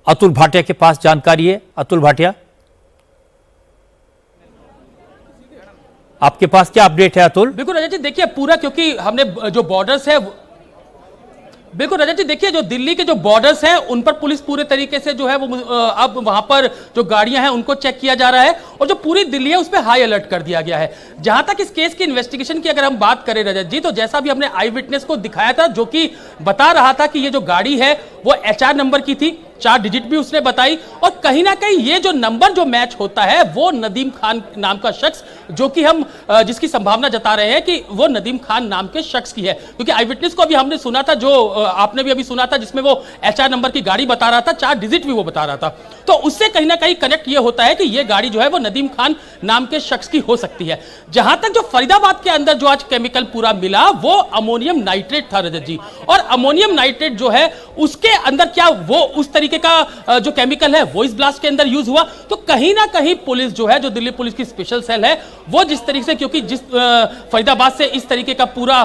अतुल भाटिया के पास जानकारी है। अतुल भाटिया, आपके पास क्या अपडेट है अतुल? बिल्कुल रजत जी, देखिए पूरा, क्योंकि हमने जो बॉर्डर्स है, बिल्कुल रजत जी, देखिए जो दिल्ली के जो बॉर्डर्स हैं उन पर पुलिस पूरे तरीके से जो है वो अब वहां पर जो गाड़ियां हैं उनको चेक किया जा रहा है और जो पूरी दिल्ली है उस पर हाई अलर्ट कर दिया गया है। जहां तक इस केस की इन्वेस्टिगेशन की अगर हम बात करें रजत जी, तो जैसा भी हमने आई विटनेस को दिखाया था जो कि बता रहा था कि ये जो गाड़ी है वो HR नंबर की थी, 4 डिजिट भी उसने बताई, और कहीं ना कहीं ये जो नंबर जो मैच होता है वो नदीम खान नाम का शख्स, जो कि हम जिसकी संभावना जता रहे हैं कि वो नदीम खान नाम के शख्स की है, क्योंकि आई विटनेस को अभी हमने सुना था, जो आपने भी अभी सुना था, जिसमें वो HR नंबर की गाड़ी बता रहा था, 4 डिजिट भी वो बता रहा था। तो उससे कहीं ना कहीं कनेक्ट ये होता है कि ये गाड़ी जो है वो नदीम खान नाम के शख्स की हो सकती है। जहां तक जो फरीदाबाद के अंदर जो आज केमिकल पूरा मिला वो अमोनियम नाइट्रेट था रजत जी, और अमोनियम नाइट्रेट जो है उसके अंदर क्या वो उस तरीके का जो केमिकल है वो इस ब्लास्ट के अंदर यूज हुआ। तो कहीं ना कहीं पुलिस जो है, जो दिल्ली पुलिस की स्पेशल सेल है, वो जिस तरीके से, क्योंकि जिस फरीदाबाद से इस तरीके का पूरा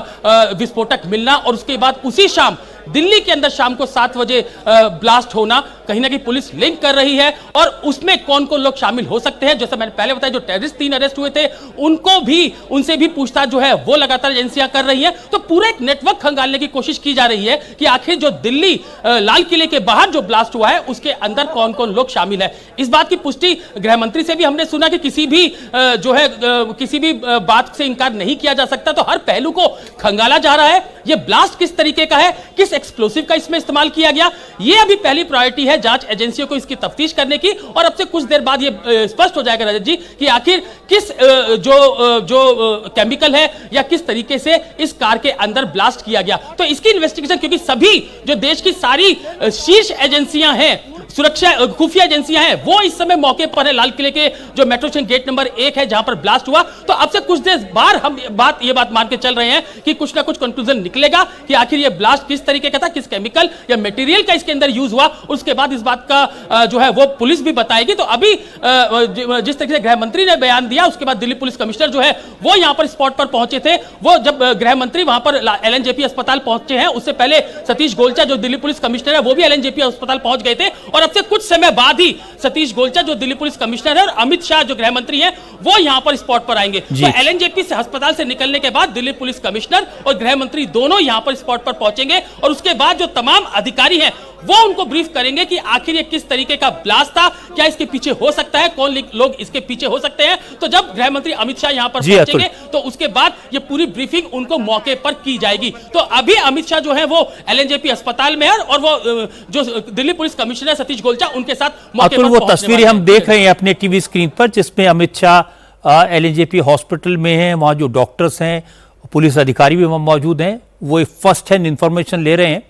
विस्फोटक मिलना और उसके बाद उसी शाम दिल्ली के अंदर शाम को 7 बजे ब्लास्ट होना, कहीं ना कहीं पुलिस लिंक कर रही है। और उसमें कौन कौन लोग शामिल हो सकते हैं, जैसे मैंने पहले बताया, जो टेररिस्ट 3 अरेस्ट हुए थे उनको भी, उनसे भी पूछताछ जो है वो लगातार एजेंसियां कर रही हैं। तो पूरा एक नेटवर्क खंगालने की कोशिश की जा रही है कि आखिर जो दिल्ली लाल किले के बाहर जो ब्लास्ट हुआ है उसके अंदर कौन कौन लोग शामिल है। इस बात की पुष्टि गृह मंत्री से भी हमने सुना कि किसी भी जो है किसी भी बात से इंकार नहीं किया जा सकता, तो हर पहलू को खंगाला जा रहा है। यह ब्लास्ट किस तरीके का है, किस एक्सप्लोसिव का इसमें इस्तेमाल किया गया, यह अभी पहली प्रायोरिटी है जांच एजेंसियों को इसकी तफ्तीश करने की, और अब से कुछ देर बाद यह स्पष्ट हो जाएगा रजत जी कि आखिर किस जो केमिकल है या किस तरीके से इस कार के अंदर ब्लास्ट किया गया। तो इसकी इन्वेस्टिगेशन, क्योंकि सभी जो देश की सारी शीर्ष एजेंसियां हैं, सुरक्षा खुफिया एजेंसियां हैं, वो इस समय मौके पर है। लाल किले के जो मेट्रो स्टेशन गेट नंबर 1 है जहां पर ब्लास्ट हुआ, तो अब से कुछ देर बाद हम ये बात मान के चल रहे हैं कि कुछ ना कुछ कंक्लूजन निकलेगा कि आखिर ये ब्लास्ट किस तरीके का था, किस केमिकल या मटेरियल का इसके अंदर यूज हुआ। उसके बाद इस बात का जो है वो पुलिस भी बताएगी। तो अभी जिस तरीके से गृह मंत्री ने बयान दिया, उसके बाद दिल्ली पुलिस कमिश्नर जो है वो यहां पर स्पॉट पर पहुंचे थे। वो जब गृह मंत्री वहां पर LNJP अस्पताल पहुंचे हैं, उससे पहले सतीश गोलचा जो दिल्ली पुलिस कमिश्नर है वो भी LNJP अस्पताल पहुंच गए थे, और अब से कुछ समय बाद ही सतीश गोलचा जो दिल्ली पुलिस कमिश्नर है और अमित शाह जो गृह मंत्री हैं वो यहां पर स्पॉट पर आएंगे। तो LNJP से अस्पताल से निकलने के बाद दिल्ली पुलिस कमिश्नर और गृह मंत्री दोनों यहां पर स्पॉट पर पहुंचेंगे, और उसके बाद जो तमाम अधिकारी हैं वो उनको ब्रीफ करेंगे कि आखिर ये किस तरीके का ब्लास्ट था, क्या इसके पीछे हो सकता है, कौन लोग इसके पीछे हो सकते हैं। तो जब गृह मंत्री अमित शाह यहां पर पहुंचेंगे तो उसके बाद ये पूरी ब्रीफिंग उनको मौके पर की जाएगी। तो अभी अमित शाह जो है वो LNJP अस्पताल में है, और वो जो दिल्ली पुलिस कमिश्नर सतीश गोलचा उनके साथ मौके पर वो तस्वीरें हम देख रहे हैं अपने टीवी स्क्रीन पर, जिसमें अमित शाह LNJP हॉस्पिटल में हैं, वहां जो डॉक्टर्स हैं, पुलिस अधिकारी भी वहां मौजूद हैं, वो फर्स्ट हैंड इंफॉर्मेशन ले रहे हैं।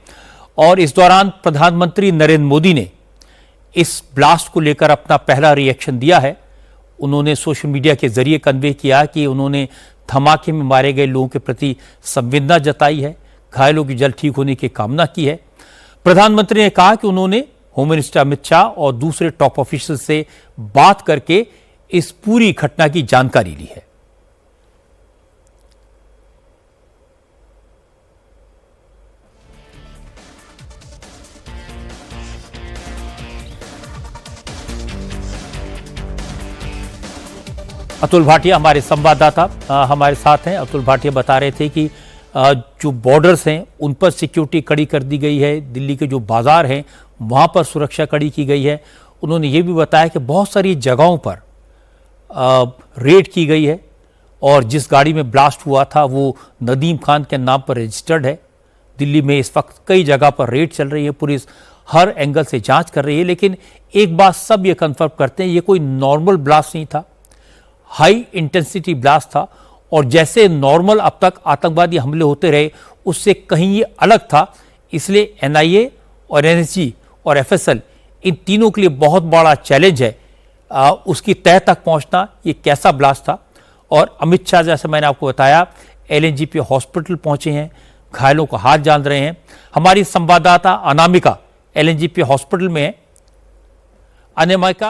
और इस दौरान प्रधानमंत्री नरेंद्र मोदी ने इस ब्लास्ट को लेकर अपना पहला रिएक्शन दिया है। उन्होंने सोशल मीडिया के जरिए कन्वे किया कि उन्होंने धमाके में मारे गए लोगों के प्रति संवेदना जताई है, घायलों की जल्द ठीक होने की कामना की है। प्रधानमंत्री ने कहा कि उन्होंने होम मिनिस्टर अमित शाह और दूसरे टॉप ऑफिशियल से बात करके इस पूरी घटना की जानकारी ली है। अतुल भाटिया हमारे संवाददाता हमारे साथ हैं। अतुल भाटिया बता रहे थे कि जो बॉर्डर्स हैं उन पर सिक्योरिटी कड़ी कर दी गई है, दिल्ली के जो बाजार हैं वहाँ पर सुरक्षा कड़ी की गई है। उन्होंने ये भी बताया कि बहुत सारी जगहों पर रेड की गई है, और जिस गाड़ी में ब्लास्ट हुआ था वो नदीम खान के नाम पर रजिस्टर्ड है। दिल्ली में इस वक्त कई जगह पर रेड चल रही है, पुलिस हर एंगल से जाँच कर रही है। लेकिन एक बात सब ये कन्फर्म करते हैं, ये कोई नॉर्मल ब्लास्ट नहीं था, हाई इंटेंसिटी ब्लास्ट था, और जैसे नॉर्मल अब तक आतंकवादी हमले होते रहे उससे कहीं ये अलग था। इसलिए NIA और NSG और FSL इन तीनों के लिए बहुत बड़ा चैलेंज है उसकी तह तक पहुंचना, ये कैसा ब्लास्ट था। और अमित शाह, जैसे मैंने आपको बताया, LNJP हॉस्पिटल पहुंचे हैं, घायलों का हाल जान रहे हैं। हमारी संवाददाता अनामिका LNJP हॉस्पिटल में है। अनामिका,